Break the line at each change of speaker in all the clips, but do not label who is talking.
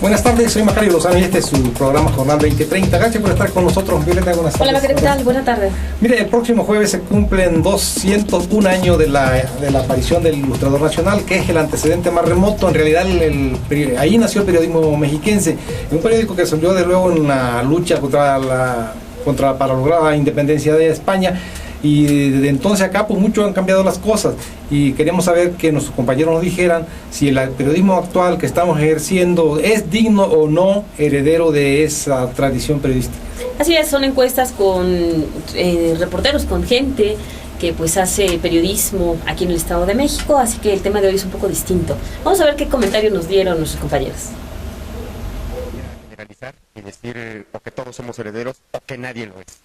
Buenas tardes, soy Macario Lozano y este es su programa Jornal 2030. Gracias por estar con nosotros, Violeta. Buenas tardes.
Hola, Macario, ¿qué tal? Buenas tardes.
Mire, el próximo jueves se cumplen 201 años de la aparición del Ilustrador Nacional, que es el antecedente más remoto. En realidad, ahí nació el periodismo mexiquense, un periódico que surgió de luego en la lucha para lograr la independencia de España. Y desde entonces acá pues mucho han cambiado las cosas y queremos saber que nuestros compañeros nos dijeran si el periodismo actual que estamos ejerciendo es digno o no heredero de esa tradición periodística.
Así es, son encuestas con reporteros, con gente que pues hace periodismo aquí en el Estado de México, así que el tema de hoy es un poco distinto. Vamos a ver qué comentarios nos dieron nuestros compañeros.
Generalizar y decir o que todos somos herederos o que nadie lo es.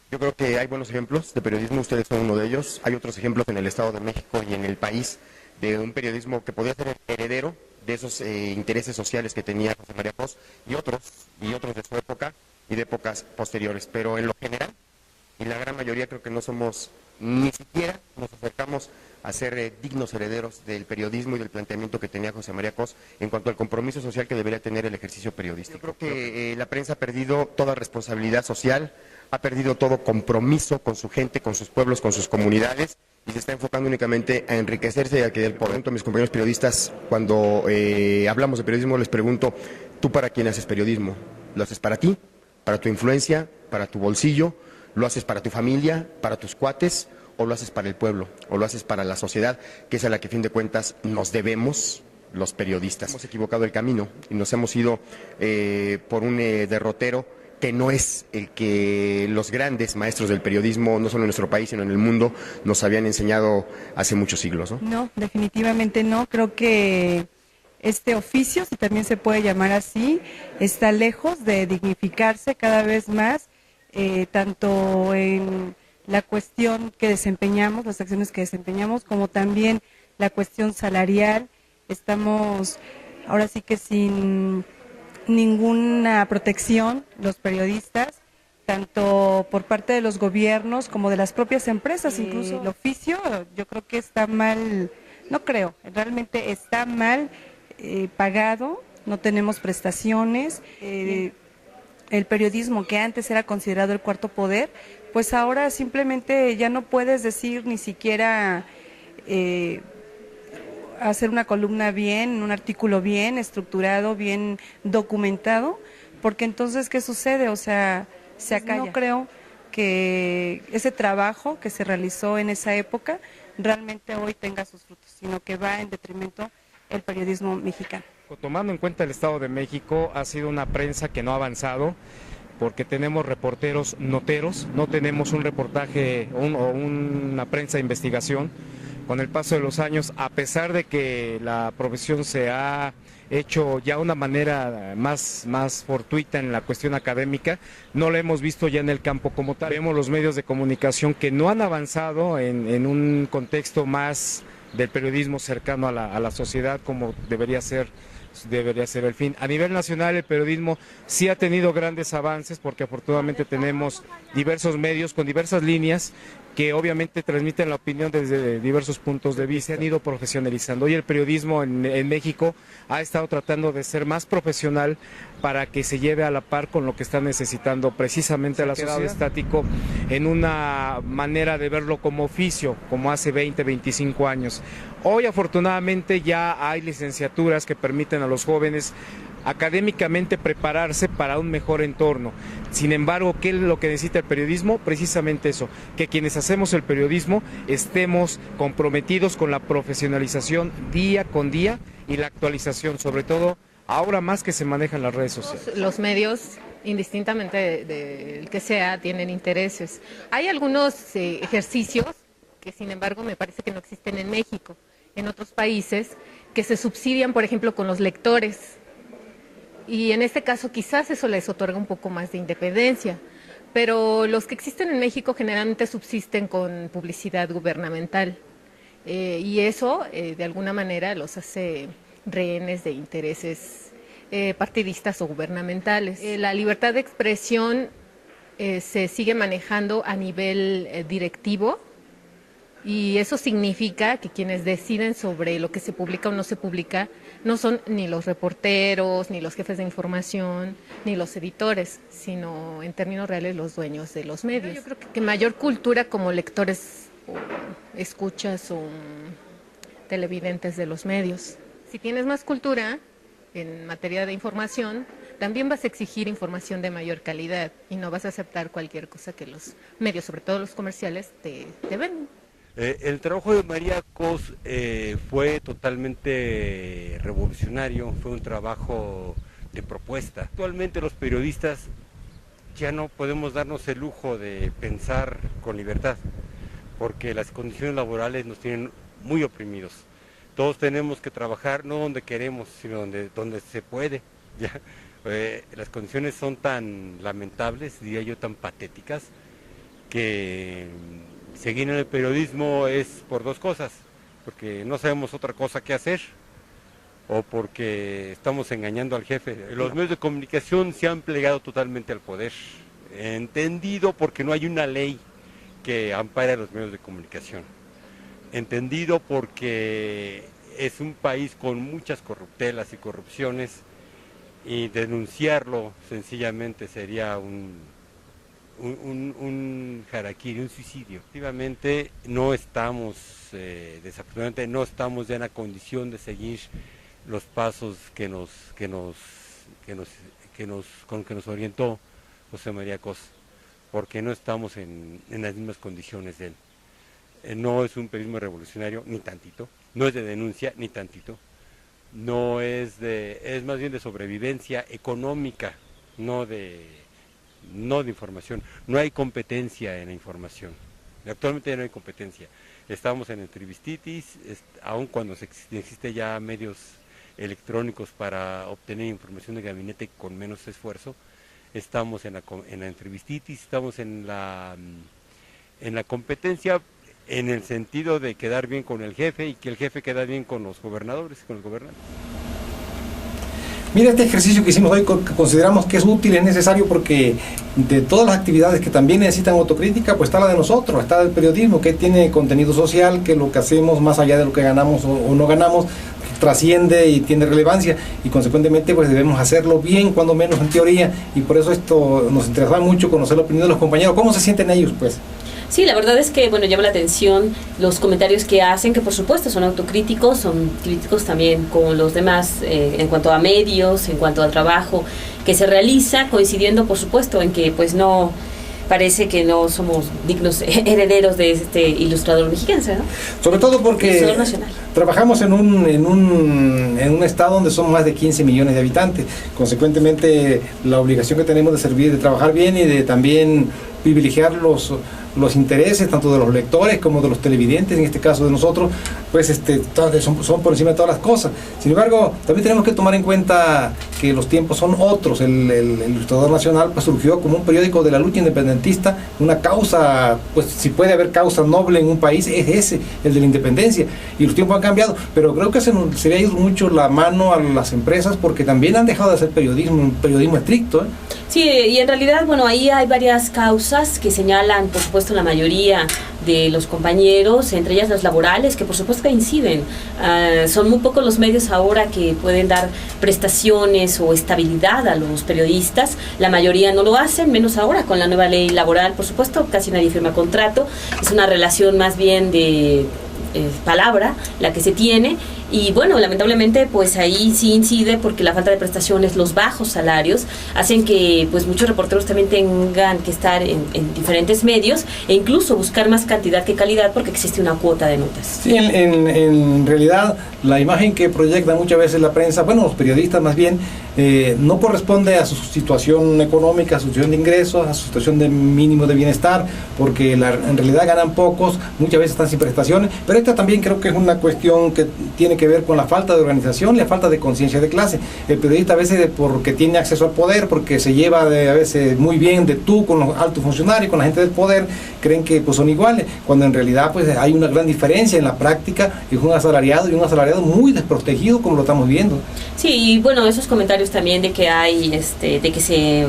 Yo creo que hay buenos ejemplos de periodismo, ustedes son uno de ellos. Hay otros ejemplos en el Estado de México y en el país de un periodismo que podría ser heredero de esos intereses sociales que tenía José María Cos y otros de su época y de épocas posteriores. Pero en lo general, y la gran mayoría creo que no somos, ni siquiera nos acercamos a ser dignos herederos del periodismo y del planteamiento que tenía José María Cos en cuanto al compromiso social que debería tener el ejercicio periodístico. Yo creo que la prensa ha perdido toda responsabilidad social, ha perdido todo compromiso con su gente, con sus pueblos, con sus comunidades, y se está enfocando únicamente a enriquecerse y a que el poder. A mis compañeros periodistas, cuando hablamos de periodismo, les pregunto, ¿tú para quién haces periodismo? ¿Lo haces para ti, para tu influencia, para tu bolsillo? ¿Lo haces para tu familia, para tus cuates? ¿O lo haces para el pueblo? ¿O lo haces para la sociedad, que es a la que, a fin de cuentas, nos debemos los periodistas? Hemos equivocado el camino y nos hemos ido por un derrotero que no es el que los grandes maestros del periodismo, no solo en nuestro país, sino en el mundo, nos habían enseñado hace muchos siglos, ¿no?
No, definitivamente no. Creo que este oficio, si también se puede llamar así, está lejos de dignificarse cada vez más, tanto en la cuestión que desempeñamos, las acciones que desempeñamos, como también la cuestión salarial. Estamos ahora sí que sin ninguna protección los periodistas, tanto por parte de los gobiernos como de las propias empresas. Incluso el oficio, yo creo que está mal, no creo, realmente está mal pagado, no tenemos prestaciones. El periodismo, que antes era considerado el cuarto poder, pues ahora simplemente ya no puedes decir ni siquiera hacer una columna bien, un artículo bien estructurado, bien documentado, porque entonces, ¿qué sucede? O sea, se acalla. No creo que ese trabajo que se realizó en esa época realmente hoy tenga sus frutos, sino que va en detrimento del periodismo mexicano.
Tomando en cuenta el Estado de México, ha sido una prensa que no ha avanzado, porque tenemos reporteros noteros, no tenemos un reportaje o una prensa de investigación. Con el paso de los años, a pesar de que la profesión se ha hecho ya una manera más fortuita en la cuestión académica, no la hemos visto ya en el campo como tal. Vemos los medios de comunicación que no han avanzado en un contexto más del periodismo cercano a la sociedad, como debería ser el fin. A nivel nacional, el periodismo sí ha tenido grandes avances, porque afortunadamente tenemos diversos medios con diversas líneas que obviamente transmiten la opinión desde diversos puntos de vista. Se han ido profesionalizando. Hoy el periodismo en México ha estado tratando de ser más profesional para que se lleve a la par con lo que está necesitando precisamente la sociedad. Estático en una manera de verlo como oficio, como hace 20, 25 años. Hoy afortunadamente ya hay licenciaturas que permiten a los jóvenes académicamente prepararse para un mejor entorno. Sin embargo, ¿qué es lo que necesita el periodismo? Precisamente eso, que quienes hacemos el periodismo estemos comprometidos con la profesionalización día con día y la actualización, sobre todo ahora más que se manejan las redes sociales.
Los medios, indistintamente del que sea, tienen intereses. Hay algunos ejercicios que, sin embargo, me parece que no existen en México, en otros países, que se subsidian, por ejemplo, con los lectores. Y en este caso quizás eso les otorga un poco más de independencia, pero los que existen en México generalmente subsisten con publicidad gubernamental, y eso de alguna manera los hace rehenes de intereses partidistas o gubernamentales. La libertad de expresión se sigue manejando a nivel directivo, y eso significa que quienes deciden sobre lo que se publica o no se publica no son ni los reporteros, ni los jefes de información, ni los editores, sino en términos reales los dueños de los medios. Yo creo que mayor cultura como lectores o escuchas o televidentes de los medios. Si tienes más cultura en materia de información, también vas a exigir información de mayor calidad y no vas a aceptar cualquier cosa que los medios, sobre todo los comerciales, te venden.
El trabajo de María Cos fue totalmente revolucionario, fue un trabajo de propuesta. Actualmente los periodistas ya no podemos darnos el lujo de pensar con libertad, porque las condiciones laborales nos tienen muy oprimidos. Todos tenemos que trabajar no donde queremos, sino donde se puede. ¿Ya? Las condiciones son tan lamentables, diría yo, tan patéticas, que seguir en el periodismo es por dos cosas, porque no sabemos otra cosa que hacer o porque estamos engañando al jefe. Los medios de comunicación se han plegado totalmente al poder, entendido porque no hay una ley que ampare a los medios de comunicación, entendido porque es un país con muchas corruptelas y corrupciones y denunciarlo sencillamente sería un harakiri, un suicidio. Efectivamente no estamos, desafortunadamente no estamos ya en la condición de seguir los pasos con que nos orientó José María Cos, porque no estamos en las mismas condiciones de él. No es un periodismo revolucionario, ni tantito, no es de denuncia, ni tantito, es más bien de sobrevivencia económica, no de información. No hay competencia en la información, actualmente ya no hay competencia. Estamos en entrevistitis, aun cuando existe ya medios electrónicos para obtener información de gabinete con menos esfuerzo, estamos en la entrevistitis, estamos en la competencia en el sentido de quedar bien con el jefe y que el jefe queda bien con los gobernadores y con los gobernantes.
Mira, este ejercicio que hicimos hoy consideramos que es útil, es necesario porque de todas las actividades que también necesitan autocrítica, pues está la de nosotros, está el periodismo que tiene contenido social, que lo que hacemos más allá de lo que ganamos o no ganamos, trasciende y tiene relevancia y consecuentemente pues debemos hacerlo bien, cuando menos en teoría, y por eso esto nos interesaba mucho conocer la opinión de los compañeros. ¿Cómo se sienten ellos, pues?
Sí, la verdad es que, bueno, llama la atención los comentarios que hacen, que por supuesto son autocríticos, son críticos también con los demás en cuanto a medios, en cuanto al trabajo que se realiza, coincidiendo por supuesto en que pues no, parece que no somos dignos herederos de este ilustrador mexiquense, ¿no?
Sobre todo porque trabajamos en un estado donde son más de 15 millones de habitantes, consecuentemente la obligación que tenemos de servir, de trabajar bien y de también privilegiar los intereses tanto de los lectores como de los televidentes, en este caso de nosotros, pues son por encima de todas las cosas. Sin embargo, también tenemos que tomar en cuenta que los tiempos son otros. El Ilustrador Nacional pues surgió como un periódico de la lucha independentista, una causa, pues si puede haber causa noble en un país, es ese, el de la independencia, y los tiempos han cambiado, pero creo que se le ha ido mucho la mano a las empresas porque también han dejado de hacer un periodismo estricto, ¿eh?
Sí, y en realidad, bueno, ahí hay varias causas que señalan, por supuesto, la mayoría de los compañeros, entre ellas las laborales, que por supuesto que inciden. Son muy pocos los medios ahora que pueden dar prestaciones o estabilidad a los periodistas. La mayoría no lo hacen, menos ahora con la nueva ley laboral, por supuesto, casi nadie firma contrato. Es una relación más bien de palabra la que se tiene, y bueno, lamentablemente pues ahí sí incide porque la falta de prestaciones, los bajos salarios hacen que pues muchos reporteros también tengan que estar en diferentes medios e incluso buscar más cantidad que calidad porque existe una cuota de notas.
Sí, en realidad la imagen que proyecta muchas veces la prensa, bueno, los periodistas más bien, no corresponde a su situación económica, a su situación de ingresos, a su situación de mínimo de bienestar, porque en realidad ganan pocos, muchas veces están sin prestaciones, pero esta también creo que es una cuestión que tiene que ver con la falta de organización y la falta de conciencia de clase. El periodista a veces porque tiene acceso al poder, porque se lleva a veces muy bien de tú con los altos funcionarios, con la gente del poder, creen que pues son iguales, cuando en realidad pues hay una gran diferencia en la práctica, es un asalariado y un asalariado muy desprotegido como lo estamos viendo.
Sí, y bueno, esos comentarios también de que hay, de que se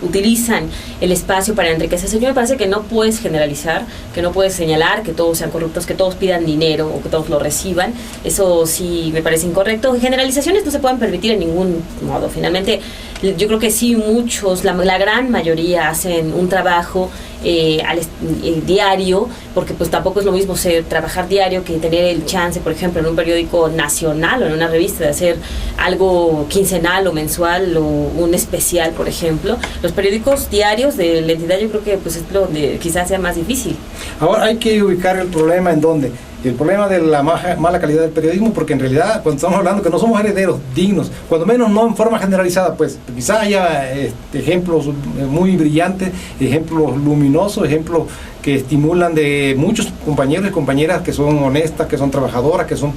utilizan el espacio para enriquecerse. Señor, me parece que no puedes generalizar, que no puedes señalar que todos sean corruptos, que todos pidan dinero o que todos lo reciban. Eso sí me parece incorrecto. Generalizaciones no se pueden permitir en ningún modo. Finalmente, yo creo que sí, muchos, la gran mayoría hacen un trabajo diario, porque pues tampoco es lo mismo trabajar diario que tener el chance, por ejemplo, en un periódico nacional o en una revista de hacer algo quincenal o mensual o un especial, por ejemplo. Los periódicos diarios de la entidad yo creo que pues es donde quizás sea más difícil.
Ahora hay que ubicar el problema en dónde. El problema de la mala calidad del periodismo, porque en realidad cuando estamos hablando que no somos herederos dignos, cuando menos no en forma generalizada, pues quizá haya ejemplos muy brillantes, ejemplos luminosos, ejemplos que estimulan de muchos compañeros y compañeras que son honestas, que son trabajadoras, que son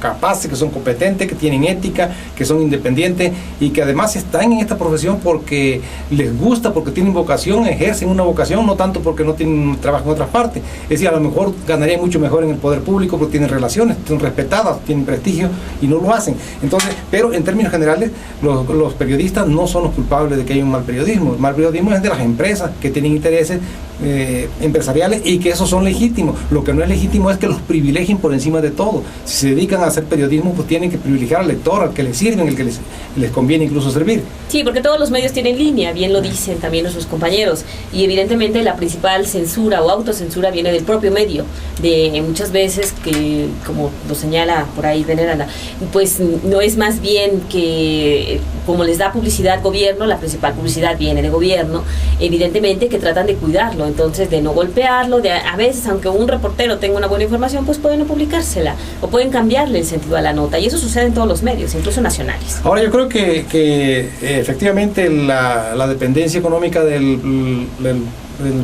capaces, que son competentes, que tienen ética, que son independientes y que además están en esta profesión porque les gusta, porque tienen vocación, ejercen una vocación, no tanto porque no tienen trabajo en otras partes. Es decir, a lo mejor ganarían mucho mejor en el poder público porque tienen relaciones, son respetadas, tienen prestigio y no lo hacen. Entonces, pero en términos generales, los periodistas no son los culpables de que haya un mal periodismo. El mal periodismo es de las empresas que tienen intereses empresariales y que esos son legítimos. Lo que no es legítimo es que los privilegien por encima de todo. Si se dedican a hacer periodismo, pues tienen que privilegiar al lector, al que les sirven, al que les conviene incluso servir.
Sí, porque todos los medios tienen línea, bien lo dicen también nuestros compañeros, y evidentemente la principal censura o autocensura viene del propio medio, de muchas veces que, como lo señala por ahí Veneranda, pues no es más bien que como les da publicidad gobierno, la principal publicidad viene de gobierno, evidentemente que tratan de cuidarlo, entonces de no golpearlo, a veces aunque un reportero tenga una buena información, pues pueden no publicársela o pueden cambiarle el sentido a la nota, y eso sucede en todos los medios, incluso nacionales.
Ahora yo creo que efectivamente la dependencia económica del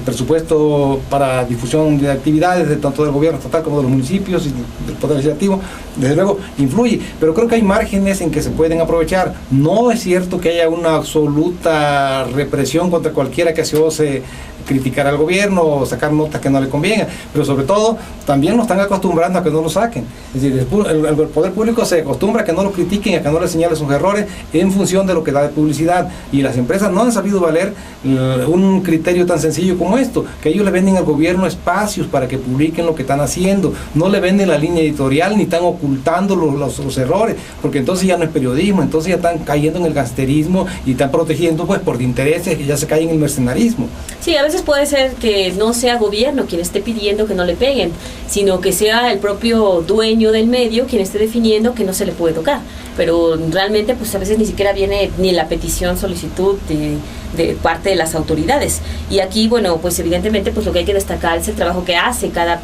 presupuesto para difusión de actividades de tanto del gobierno estatal como de los municipios y del poder legislativo, desde luego influye, pero creo que hay márgenes en que se pueden aprovechar. No es cierto que haya una absoluta represión contra cualquiera que se ose criticar al gobierno o sacar notas que no le convengan, pero sobre todo también nos están acostumbrando a que no lo saquen. Es decir, el poder público se acostumbra a que no lo critiquen, a que no le señalen sus errores en función de lo que da de publicidad, y las empresas no han sabido valer un criterio tan sencillo como esto, que ellos le venden al gobierno espacios para que publiquen lo que están haciendo, no le venden la línea editorial ni están ocultando los errores, porque entonces ya no es periodismo, entonces ya están cayendo en el gangsterismo y están protegiendo pues por intereses y ya se caen en el mercenarismo.
Sí, a veces puede ser que no sea gobierno quien esté pidiendo que no le peguen, sino que sea el propio dueño del medio quien esté definiendo que no se le puede tocar, pero realmente pues a veces ni siquiera viene ni la petición, solicitud de parte de las autoridades. Y aquí, bueno, pues evidentemente pues lo que hay que destacar es el trabajo que hace cada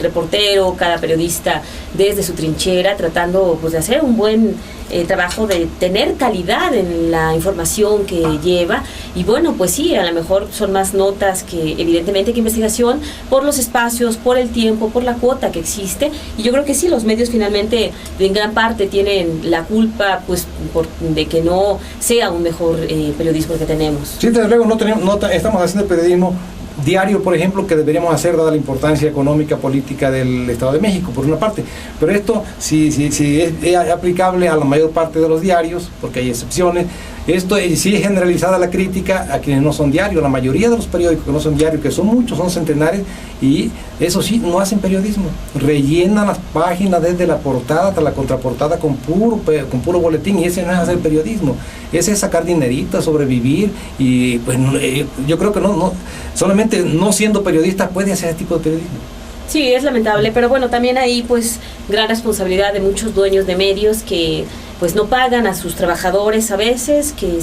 reportero, cada periodista desde su trinchera, tratando pues de hacer un buen trabajo, de tener calidad en la información que lleva. Y bueno, pues sí, a lo mejor son más notas que evidentemente que investigación, por los espacios, por el tiempo, por la cuota que existe, y yo creo que sí, los medios finalmente en gran parte tienen la culpa pues de que no sea un mejor periodismo que tenemos.
Sí, desde luego no estamos haciendo periodismo diario, por ejemplo, que deberíamos hacer dada la importancia económica, política del Estado de México, por una parte, pero esto si es aplicable a la mayor parte de los diarios, porque hay excepciones. Esto sí es generalizada la crítica a quienes no son diarios. La mayoría de los periódicos que no son diarios, que son muchos, son centenares, y eso sí, no hacen periodismo. Rellenan las páginas desde la portada hasta la contraportada con puro boletín, y ese no es hacer periodismo. Ese es sacar dinerito, sobrevivir, y pues yo creo que no solamente no siendo periodista puede hacer ese tipo de periodismo.
Sí, es lamentable, pero bueno, también hay pues gran responsabilidad de muchos dueños de medios que pues no pagan a sus trabajadores a veces, que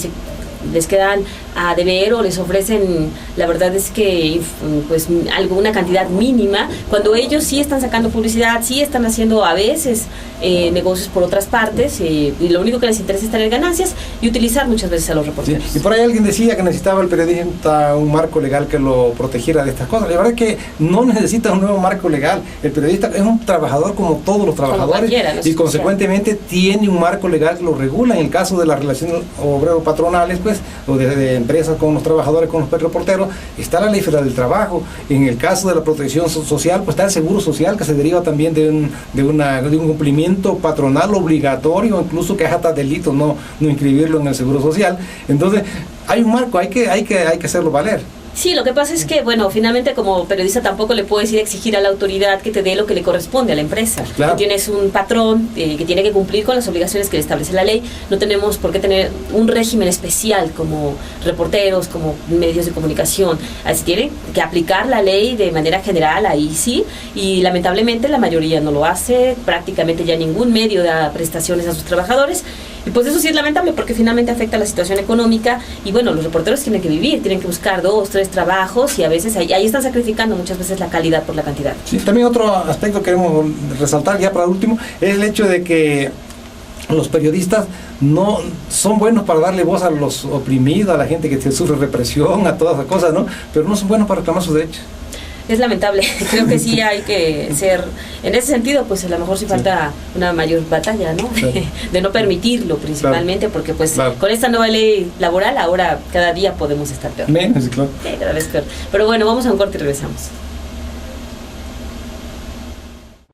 les quedan a deber o les ofrecen, la verdad es que pues alguna cantidad mínima, cuando ellos sí están sacando publicidad, sí están haciendo a veces negocios por otras partes, y lo único que les interesa es tener ganancias y utilizar muchas veces a los reporteros.
Sí. Y por ahí alguien decía que necesitaba el periodista un marco legal que lo protegiera de estas cosas. La verdad es que no necesita un nuevo marco legal. El periodista es un trabajador como todos los trabajadores, y consecuentemente tiene un marco legal que lo regula. En el caso de las relaciones obrero-patronales, pues trabajadores o de empresas con los trabajadores, con los reporteros, está la Ley Federal del Trabajo. En el caso de la protección social, pues está el Seguro Social, que se deriva también de un cumplimiento patronal obligatorio, incluso que es hasta delito no inscribirlo en el Seguro Social. Entonces, hay un marco, hay que hacerlo valer.
Sí, lo que pasa es que, bueno, finalmente como periodista tampoco le puedes ir a exigir a la autoridad que te dé lo que le corresponde a la empresa.
Claro.
Tú tienes un patrón que tiene que cumplir con las obligaciones que le establece la ley. No tenemos por qué tener un régimen especial como reporteros, como medios de comunicación. Así tienen que aplicar la ley de manera general, ahí sí, y lamentablemente la mayoría no lo hace. Prácticamente ya ningún medio da prestaciones a sus trabajadores. Y pues eso sí es lamentable porque finalmente afecta la situación económica y bueno, los reporteros tienen que vivir, tienen que buscar 2, 3 trabajos y a veces ahí están sacrificando muchas veces la calidad por la cantidad.
Sí, también otro aspecto que queremos resaltar ya para último es el hecho de que los periodistas no son buenos para darle voz a los oprimidos, a la gente que sufre represión, a todas esas cosas, ¿no? Pero no son buenos para reclamar sus derechos.
Es lamentable, creo que sí hay que ser, en ese sentido, pues a lo mejor sí falta una mayor batalla, ¿no?
Claro.
De no permitirlo principalmente, porque pues con esta nueva ley laboral ahora cada día podemos estar peor.
Menos, claro.
Cada vez peor. Pero bueno, vamos a un corte y regresamos.